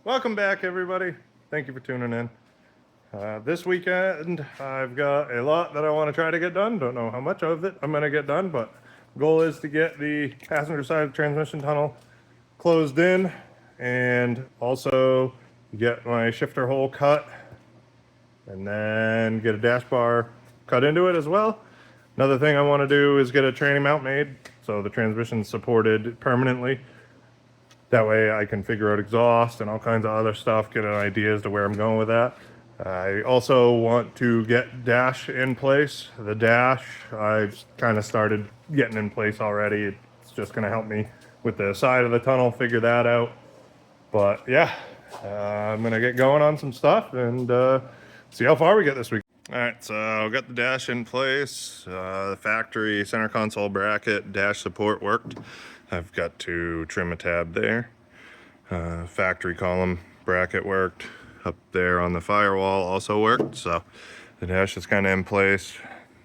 Welcome back, everybody. Thank you for tuning in. This weekend, I've got a lot that I want to try to get done. Don't know how much of it I'm going to get done, but goal is to get the passenger side of the transmission tunnel closed in and also get my shifter hole cut and then get a dash bar cut into it as well. Another thing I want to do is get a tranny mount made so the transmission's supported permanently. That way I can figure out exhaust and all kinds of other stuff, get an idea as to where I'm going with that. I also want to get dash in place. The dash, I've kind of started getting in place already. It's just going to help me with the side of the tunnel, figure that out. But yeah, I'm going to get going on some stuff and see how far we get this week. All right, so I've got the dash in place. The factory center console bracket dash support worked. I've got to trim a tab there. Factory column bracket worked. Up there on the firewall also worked. So the dash is kind of in place.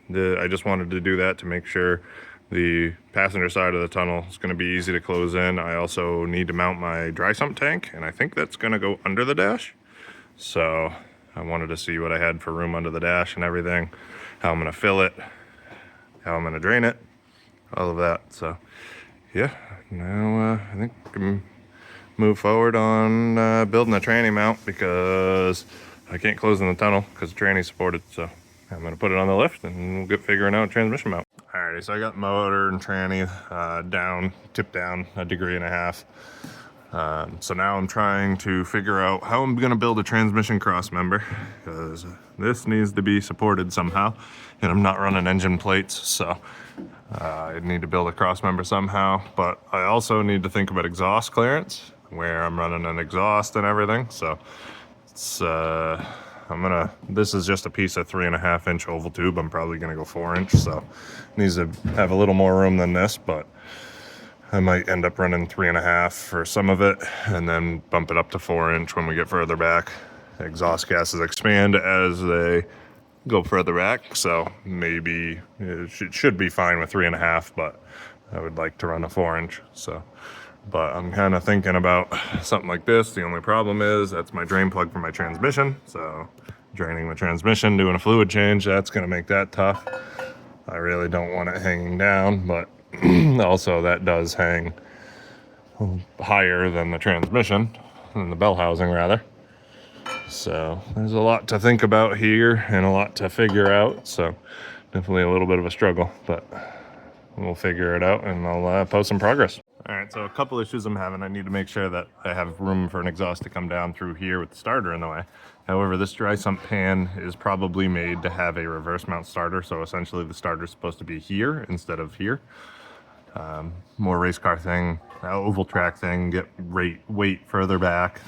I just wanted to do that to make sure the passenger side of the tunnel is going to be easy to close in. I also need to mount my dry sump tank, and I think that's going to go under the dash. So I wanted to see what I had for room under the dash and everything, how I'm going to fill it, how I'm going to drain it, all of that. So yeah, now I think I can move forward on building a tranny mount because I can't close in the tunnel because the tranny's supported. So I'm going to put it on the lift and we'll get figuring out transmission mount. Alrighty, so I got motor and tranny down, tipped down 1.5 degrees. So now I'm trying to figure out how I'm going to build a transmission cross member because this needs to be supported somehow and I'm not running engine plates, so I need to build a cross member somehow. But I also need to think about exhaust clearance where I'm running an exhaust and everything. So it's this is just a piece of 3.5-inch oval tube. I'm probably gonna go 4-inch, so it needs to have a little more room than this, but I might end up running 3.5 for some of it and then bump it up to 4-inch when we get further back. Exhaust gases expand as they go further back, so maybe it should be fine with 3.5, but I would like to run a 4-inch. So, but I'm kind of thinking about something like this. The only problem is that's my drain plug for my transmission, so draining the transmission, doing a fluid change, that's going to make that tough. I really don't want it hanging down, but also that does hang higher than the transmission, than the bell housing rather. So there's a lot to think about here and a lot to figure out. So definitely a little bit of a struggle, but we'll figure it out and I'll post some progress. All right, so a couple issues I'm having. I need to make sure that I have room for an exhaust to come down through here with the starter in the way. However, this dry sump pan is probably made to have a reverse mount starter. So essentially the starter is supposed to be here instead of here. More race car thing, oval track thing, get weight further back.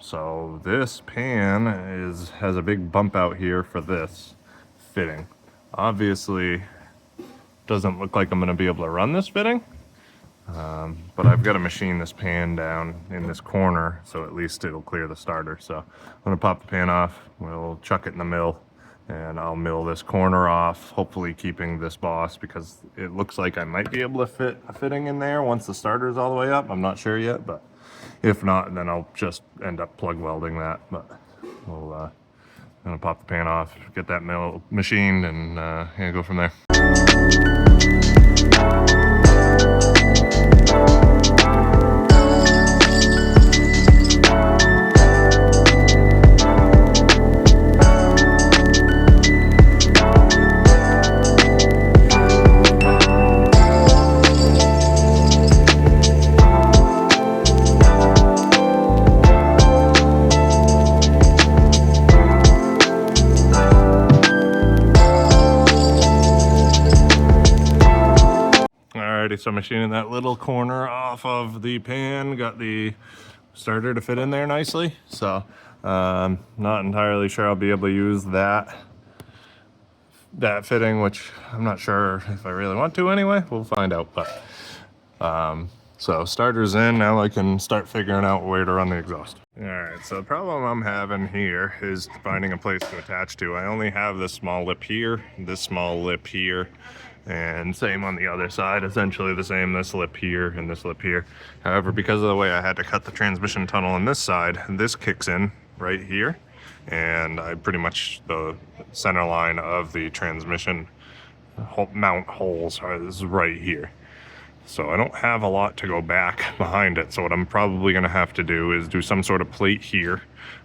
So this pan has a big bump out here for this fitting. Obviously doesn't look like I'm going to be able to run this fitting, but I've got to machine this pan down in this corner so at least it'll clear the starter. So I'm going to pop the pan off, we'll chuck it in the mill, and I'll mill this corner off, hopefully keeping this boss, because it looks like I might be able to fit a fitting in there once the starter's all the way up. I'm not sure yet, but if not, then I'll just end up plug welding that. But we'll I'm gonna pop the pan off, get that mill machined, and yeah, go from there. So machining that little corner off of the pan, got the starter to fit in there nicely. So not entirely sure I'll be able to use that fitting, which I'm not sure if I really want to anyway. We'll find out. But so starter's in, now I can start figuring out where to run the exhaust. All right, so the problem I'm having here is finding a place to attach to. I only have this small lip here, this small lip here, And same on the other side, essentially the same, this lip here and this lip here. However, because of the way I had to cut the transmission tunnel on this side, this kicks in right here. And I pretty much, the center line of the transmission mount holes is right here. So I don't have a lot to go back behind it. So what I'm probably going to have to do is do some sort of plate here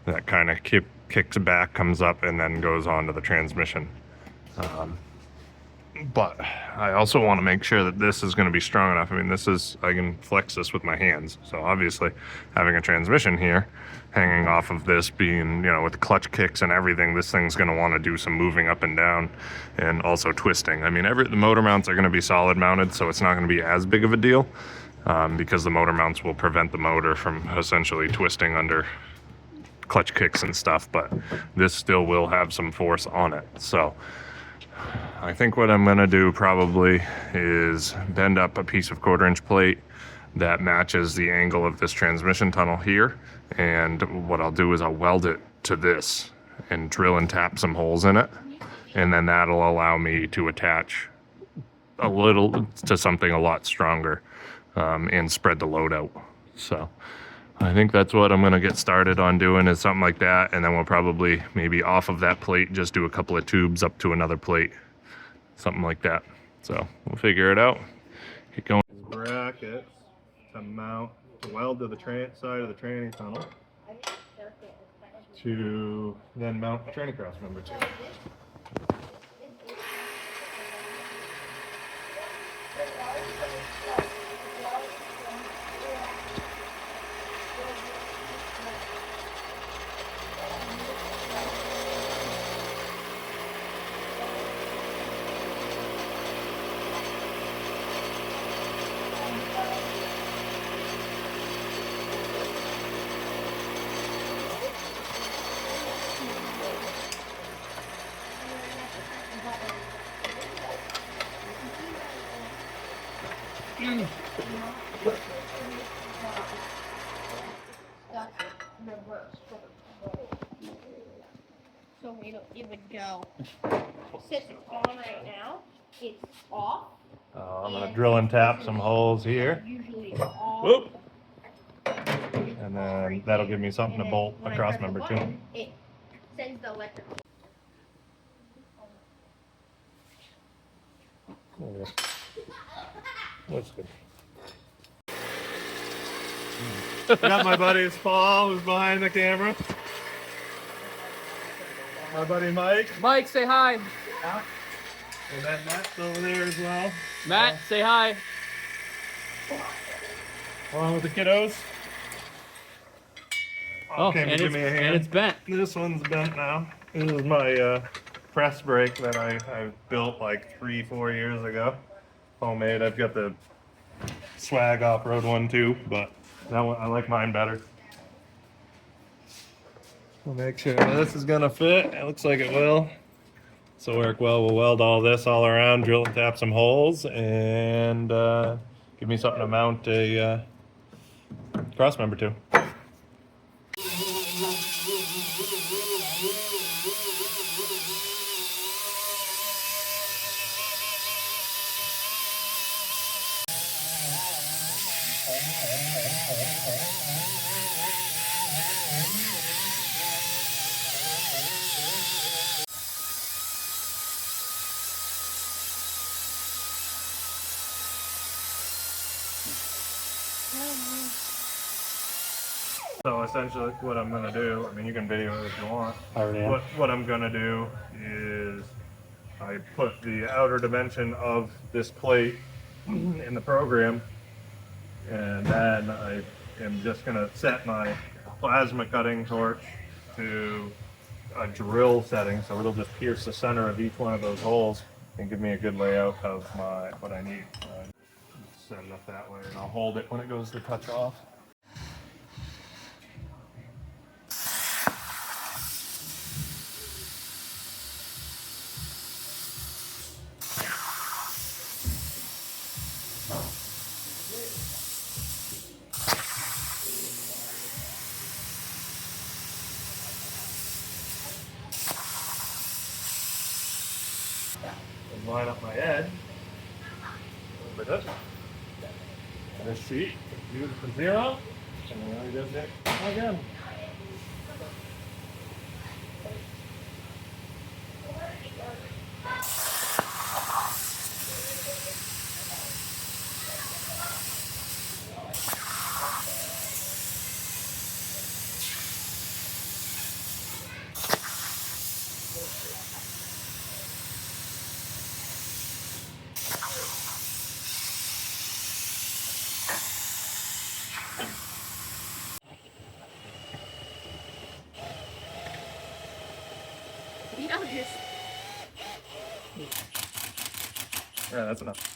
that kind of kicks back, comes up, and then goes onto the transmission. But I also want to make sure that this is going to be strong enough. I mean, I can flex this with my hands. So obviously having a transmission here hanging off of this being, with the clutch kicks and everything, this thing's going to want to do some moving up and down and also twisting. I mean, the motor mounts are going to be solid mounted, so it's not going to be as big of a deal because the motor mounts will prevent the motor from essentially twisting under clutch kicks and stuff, but this still will have some force on it. So I think what I'm gonna do probably is bend up a piece of 1/4-inch plate that matches the angle of this transmission tunnel here. And what I'll do is I'll weld it to this and drill and tap some holes in it. And then that'll allow me to attach a little to something a lot stronger and spread the load out. So I think that's what I'm gonna get started on doing, is something like that. And then we'll probably maybe off of that plate, just do a couple of tubes up to another plate. Something like that. So we'll figure it out. Get going. Brackets to mount, to weld to the side of the tranny tunnel, to then mount the tranny cross member to. So it would go. Since it's on right now, it's off. I'm gonna drill and tap some holes here. Usually it's off. Whoop. And then that'll give me something to bolt a cross member to. It sends the electrical. That's good. Got my buddy Paul, who's behind the camera. My buddy Mike. Mike, say hi. And then Matt's over there as well. Matt, say hi. Along with the kiddos. Oh, Came to and give me a hand. it's bent. This one's bent now. This is my press brake that I built like 3-4 years ago. Homemade. I've got the swag off-road one too, but that one, I like mine better. We'll make sure this is gonna fit. It looks like it will. So work well. We'll weld all this all around, drill and tap some holes, and give me something to mount a cross member to. So essentially what I'm going to do, I mean you can video it if you want. I already am. What I'm going to do is I put the outer dimension of this plate in the program, and then I am just going to set my plasma cutting torch to a drill setting, so it'll just pierce the center of each one of those holes and give me a good layout of what I need. Set it up that way, and I'll hold it when it goes to touch off. Line up my edge. it. This sheet, use it for 0, and then we just hit again. You know, just Yeah, that's enough.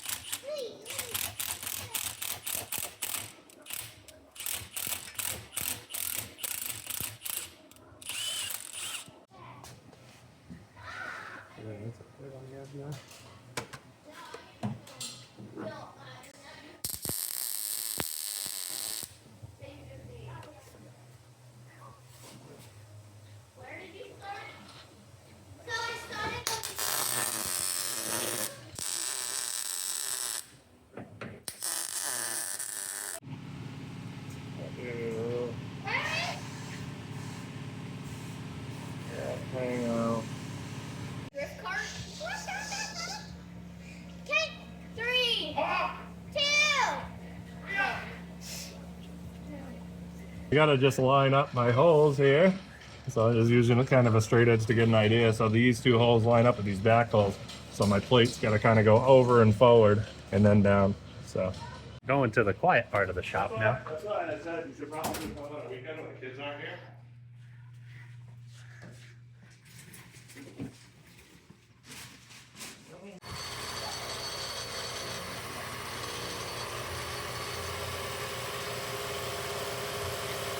Hang out. drift cart. Okay, 3, 2. You gotta just line up my holes here. So I'm just using kind of a straight edge to get an idea. So these two holes line up with these back holes. So my plate's gotta kind of go over and forward and then down. So Going to the quiet part of the shop now. that's why I said you should probably come on a weekend when the kids aren't here.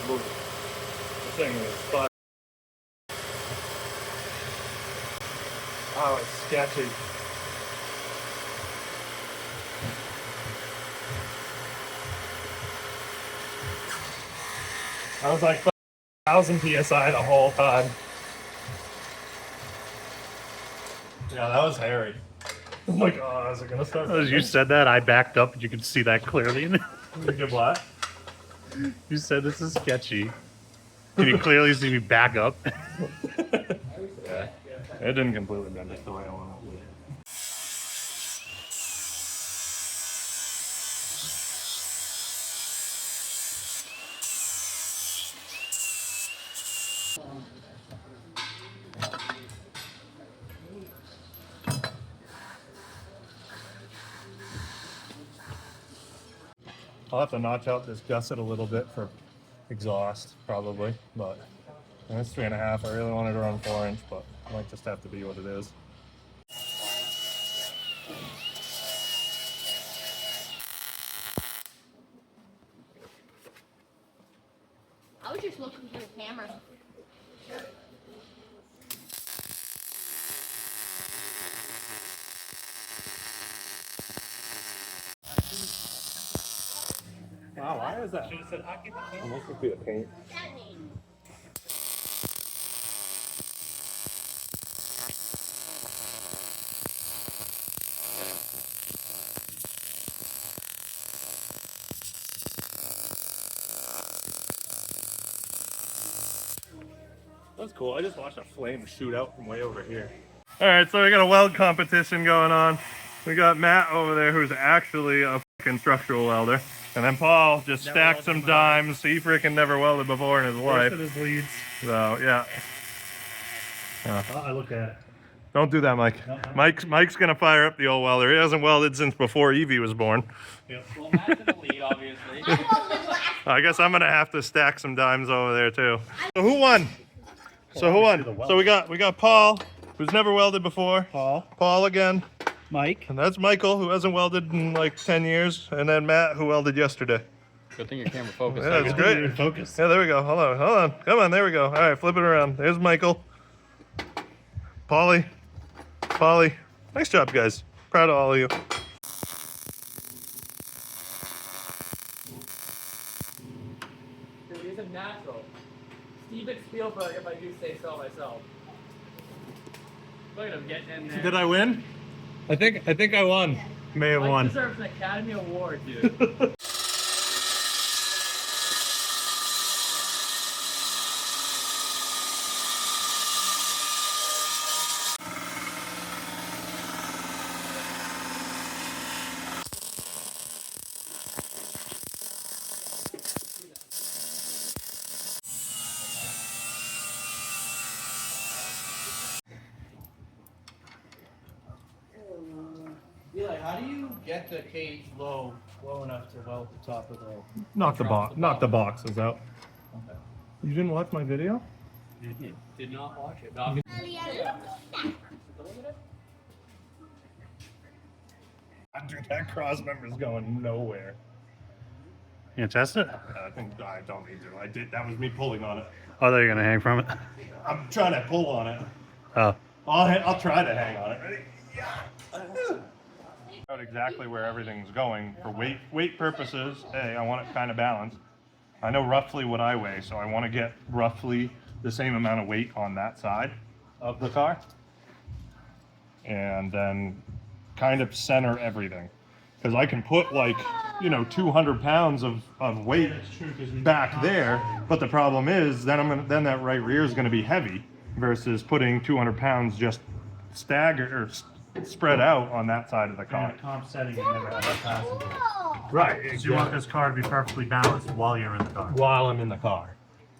This thing is fun. Oh, it's sketchy. I was like 1,000 psi the whole time. Yeah, that was hairy. I'm like, oh, is it gonna start? As you said that, I backed up and you could see that clearly. You get what? You said this is sketchy. Can you clearly see me back up? Yeah. It didn't completely bend it the way I wanted it to. I'll have to notch out this gusset a little bit for exhaust, probably, but it's 3.5. I really wanted to run 4-inch, but it might just have to be what it is. I was just looking through the camera. Wow, why is that? Almost would be a paint. That's cool. I just watched a flame shoot out from way over here. All right, so we got a weld competition going on. We got Matt over there, who's actually a fucking structural welder. And then Paul just stacked some dimes. He freaking never welded before in his life. His leads. So, yeah. I looked at it. Don't do that, Mike. Mike's gonna fire up the old welder. He hasn't welded since before Evie was born. Yep. Well, Matt's in the lead, obviously. I guess I'm gonna have to stack some dimes over there too. So who won? So who won? So we got Paul, who's never welded before. Paul again. Mike. And that's Michael, who hasn't welded in like 10 years. And then Matt, who welded yesterday. Good thing your camera focused. Yeah, that's great. Focus. Yeah, there we go. Hold on. Come on, there we go. All right, flip it around. There's Michael. Polly. Nice job, guys. Proud of all of you. Dude, these are natural. Steven Spielberg, if I do say so myself. Look at him getting in there. Did I win? I think I won. May have Mike won. deserves an Academy Award, dude. Eli, how do you get the cage low enough to weld the top of the? Knock the boxes out. You didn't watch my video? Did not watch it. No, Dude, that cross member's going nowhere. You gonna test it? I think I don't need to. I did. That was me pulling on it. Oh, they're gonna hang from it. I'm trying to pull on it. Oh, I'll try to hang on it. Ready? Yeah. Out exactly where everything's going for weight purposes. Hey, I want it kind of balanced. I know roughly what I weigh, so I want to get roughly the same amount of weight on that side of the car, and then kind of center everything. Because I can put like 200 pounds of weight back there, but the problem is then that right rear is going to be heavy versus putting 200 pounds just staggered or spread out on that side of the car. in a comp setting, you never have that passenger. Right. So you want this car to be perfectly balanced while you're in the car. While I'm in the car.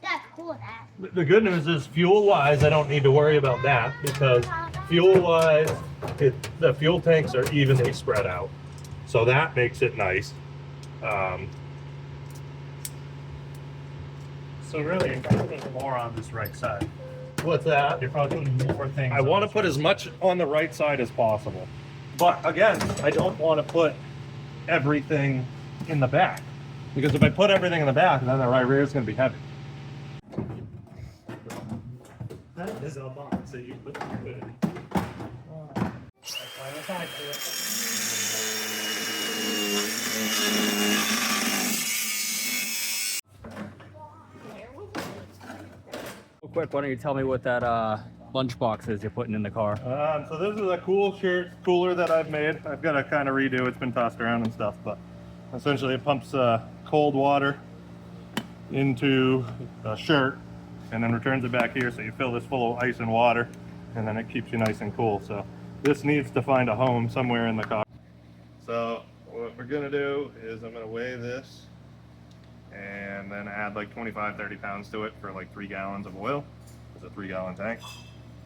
That's cool, Dad. The good news is fuel-wise, I don't need to worry about that because fuel-wise, the fuel tanks are evenly spread out. So that makes it nice. So really, you're putting more on this right side. What's that? You're probably putting more things. I want to put as much on the right side as possible. But again, I don't want to put everything in the back. Because if I put everything in the back, then the right rear is going to be heavy. That is a box that you put it. Real quick, why don't you tell me what that lunchbox is you're putting in the car? So this is a cooler that I've made. I've got to kind of redo. It's been tossed around and stuff, but essentially it pumps cold water into a shirt and then returns it back here. So you fill this full of ice and water, and then it keeps you nice and cool. So this needs to find a home somewhere in the car. So what we're gonna do is I'm gonna weigh this and then add like 25-30 pounds to it for like 3 gallons of oil. It's a 3-gallon tank.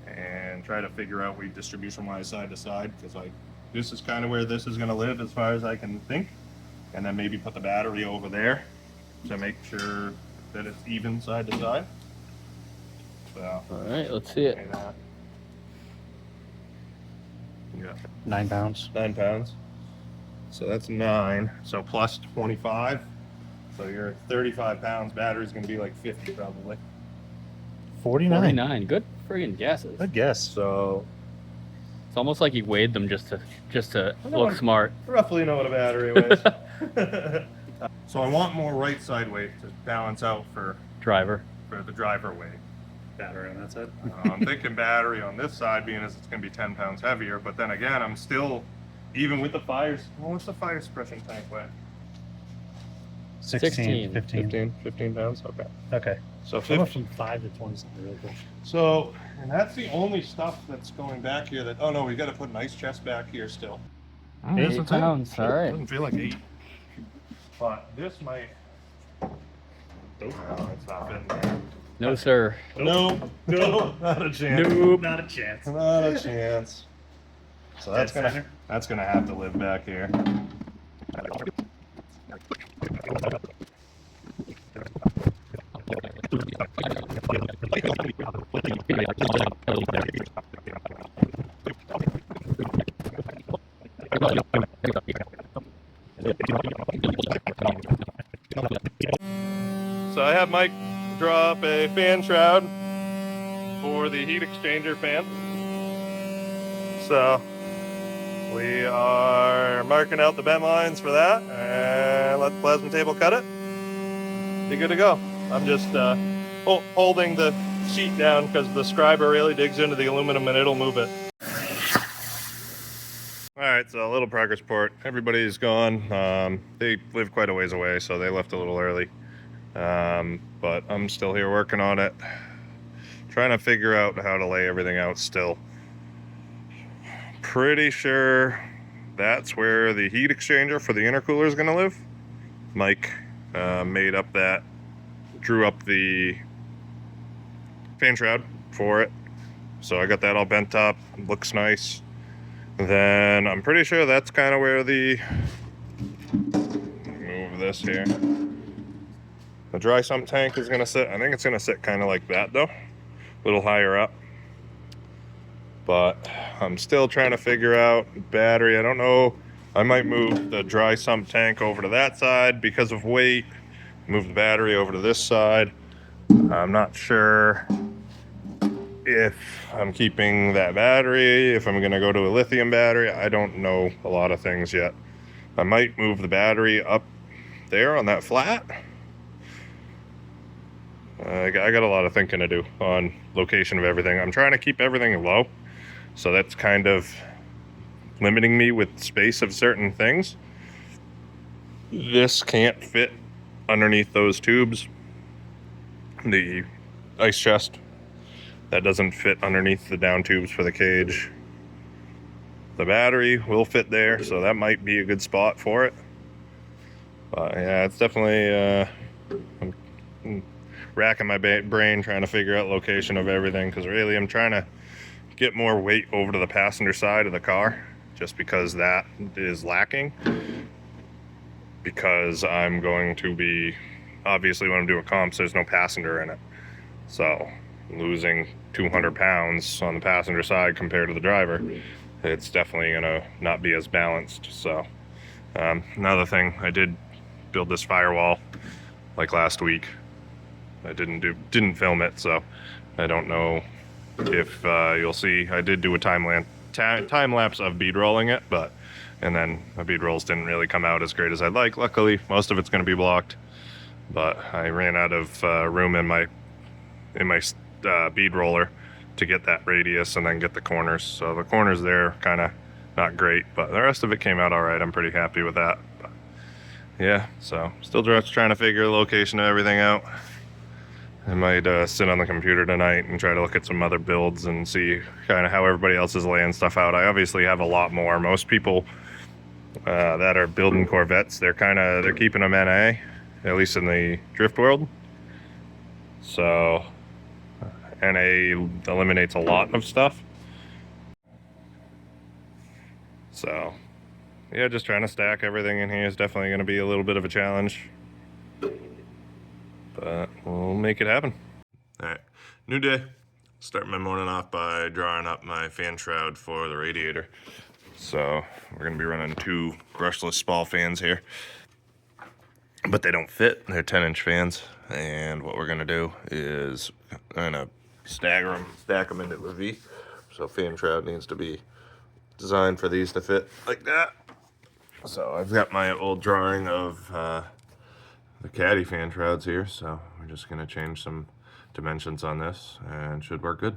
And try to figure out weight distribution wise side to side, because like this is kind of where this is going to live as far as I can think, and then maybe put the battery over there to make sure that it's even side to side. So All right, let's see it. weigh that. Yeah, 9 pounds. 9 pounds. So that's 9. So plus 25. So you're 35 pounds. Battery's going to be like 50 probably. 49. 49. Good friggin' guesses. I guess. So It's almost like he weighed them just to No, look smart. roughly know what a battery weighs. So I want more right side weight to balance out for Driver. the driver weight. Battery on that side. I'm thinking battery on this side, being as it's going to be 10 pounds heavier, but then again, I'm still, even with the fires, what's the fire suppression tank weigh? 16. 15. 15 pounds? Okay. Okay. So So 50. from 5 to 20 something really cool. So, and that's the only stuff that's going back here that, oh no, we got to put an ice chest back here still. 8 pounds. All right. Doesn't feel like 8. But this might, no, it's not been there. No, sir. No, not a chance. Nope. Not a chance. Not a chance. So that's Dead gonna center. have to live back here. So I have Mike draw up a fan shroud for the heat exchanger fan. So we are marking out the bend lines for that and let the plasma table cut it. Be good to go. I'm just holding the sheet down because the scriber really digs into the aluminum and it'll move it. All right, Alright, so a little progress report. Everybody's gone. They live quite a ways away, so they left a little early. But I'm still here working on it. Trying to figure out how to lay everything out still. Pretty sure that's where the heat exchanger for the intercooler is going to live. Mike made up that, drew up the fan shroud for it. So I got that all bent up, looks nice. Then I'm pretty sure that's kind of where the, move this here, the dry sump tank is going to sit. I think it's going to sit kind of like that though, a little higher up. But I'm still trying to figure out battery. I don't know. I might move the dry sump tank over to that side because of weight. Move the battery over to this side. I'm not sure if I'm keeping that battery, if I'm gonna go to a lithium battery. I don't know a lot of things yet. I might move the battery up there on that flat. I got a lot of thinking to do on location of everything. I'm trying to keep everything low. So that's kind of limiting me with space of certain things. This can't fit underneath those tubes. The ice chest, that doesn't fit underneath the down tubes for the cage. The battery will fit there, so that might be a good spot for it. But yeah, it's definitely, I'm racking my brain trying to figure out location of everything, because really I'm trying to get more weight over to the passenger side of the car, just because that is lacking. Because I'm going to be, obviously when I'm doing comps, there's no passenger in it. So losing 200 pounds on the passenger side compared to the driver, it's definitely gonna not be as balanced. So another thing, I did build this firewall like last week. I didn't film it, so I don't know if you'll see. I did do a time lapse of bead rolling it, and then my bead rolls didn't really come out as great as I'd like. Luckily, most of it's going to be blocked, but I ran out of room in my bead roller to get that radius and then get the corners. So the corners there kind of not great, but the rest of it came out all right. I'm pretty happy with that. But yeah, so still just trying to figure the location of everything out. I might sit on the computer tonight and try to look at some other builds and see kind of how everybody else is laying stuff out. I obviously have a lot more. Most people that are building Corvettes, they're keeping them NA, at least in the drift world. So NA eliminates a lot of stuff. So yeah, just trying to stack everything in here is definitely going to be a little bit of a challenge. But we'll make it happen. All right, new day. Start my morning off by drawing up my fan shroud for the radiator. So we're gonna be running 2 brushless ball fans here, but they don't fit. They're 10-inch fans. And what we're gonna do is kind of stack them into a V. So fan shroud needs to be designed for these to fit like that. So I've got my old drawing of the caddy fan shrouds here, so we're just going to change some dimensions on this and should work good.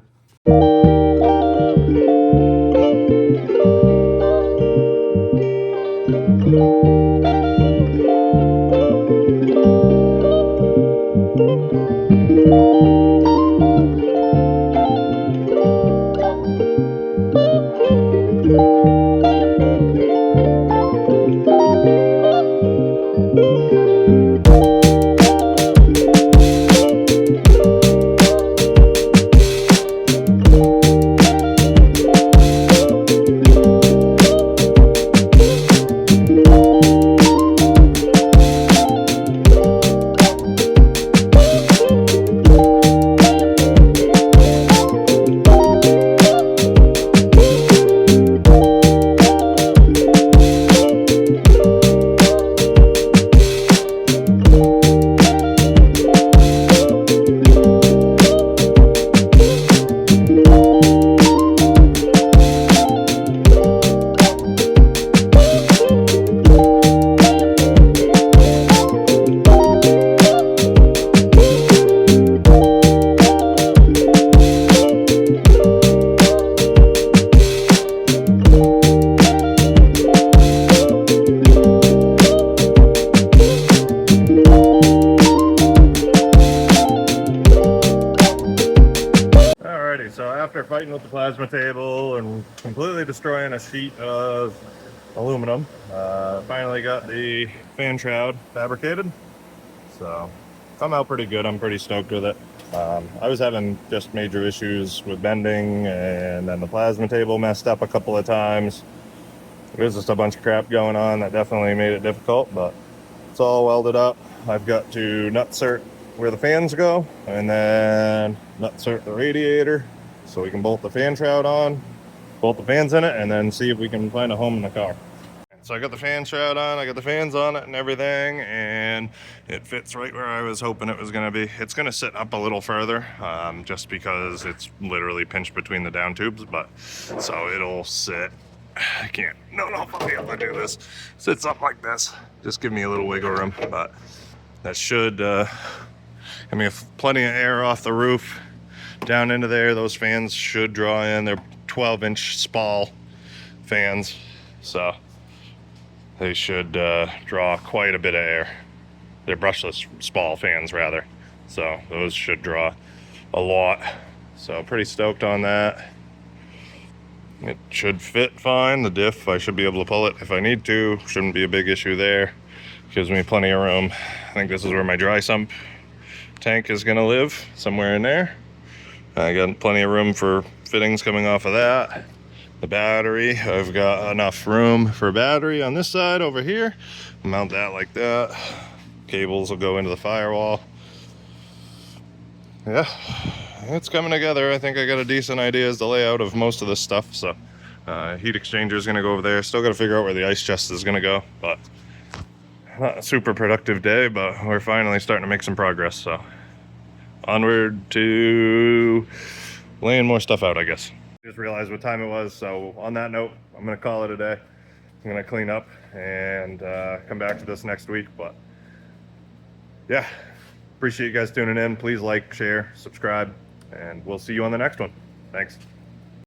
fighting with the plasma table and completely destroying a sheet of aluminum. Finally got the fan shroud fabricated, so come out pretty good. I'm pretty stoked with it. I was having just major issues with bending, and then the plasma table messed up a couple of times. There's just a bunch of crap going on that definitely made it difficult, but it's all welded up. I've got to nutsert where the fans go, and then nutsert the radiator so we can bolt the fan shroud on, bolt the fans in it, and then see if we can find a home in the car. So I got the fan shroud on, I got the fans on it and everything, and it fits right where I was hoping it was going to be. It's going to sit up a little further, just because it's literally pinched between the down tubes, but so it'll sit. I can't, no, I'll be able to do this. Sits up like this. Just give me a little wiggle room, but that should, plenty of air off the roof down into there. Those fans should draw in. They're 12-inch spall fans, so they should draw quite a bit of air. They're brushless spall fans, rather. So those should draw a lot. So pretty stoked on that. It should fit fine. The diff, I should be able to pull it if I need to. Shouldn't be a big issue there. Gives me plenty of room. I think this is where my dry sump tank is gonna live, somewhere in there. I got plenty of room for fittings coming off of that. The battery, I've got enough room for a battery on this side over here. Mount that like that. Cables will go into the firewall. Yeah, it's coming together. I think I got a decent idea as the layout of most of this stuff. So heat exchanger is gonna go over there. Still gotta figure out where the ice chest is gonna go, but not a super productive day, but we're finally starting to make some progress. So onward to laying more stuff out, I guess. Just realized what time it was, so on that note, I'm gonna call it a day. I'm gonna clean up and come back to this next week, but yeah, appreciate you guys tuning in. Please like, share, subscribe, and we'll see you on the next one. Thanks.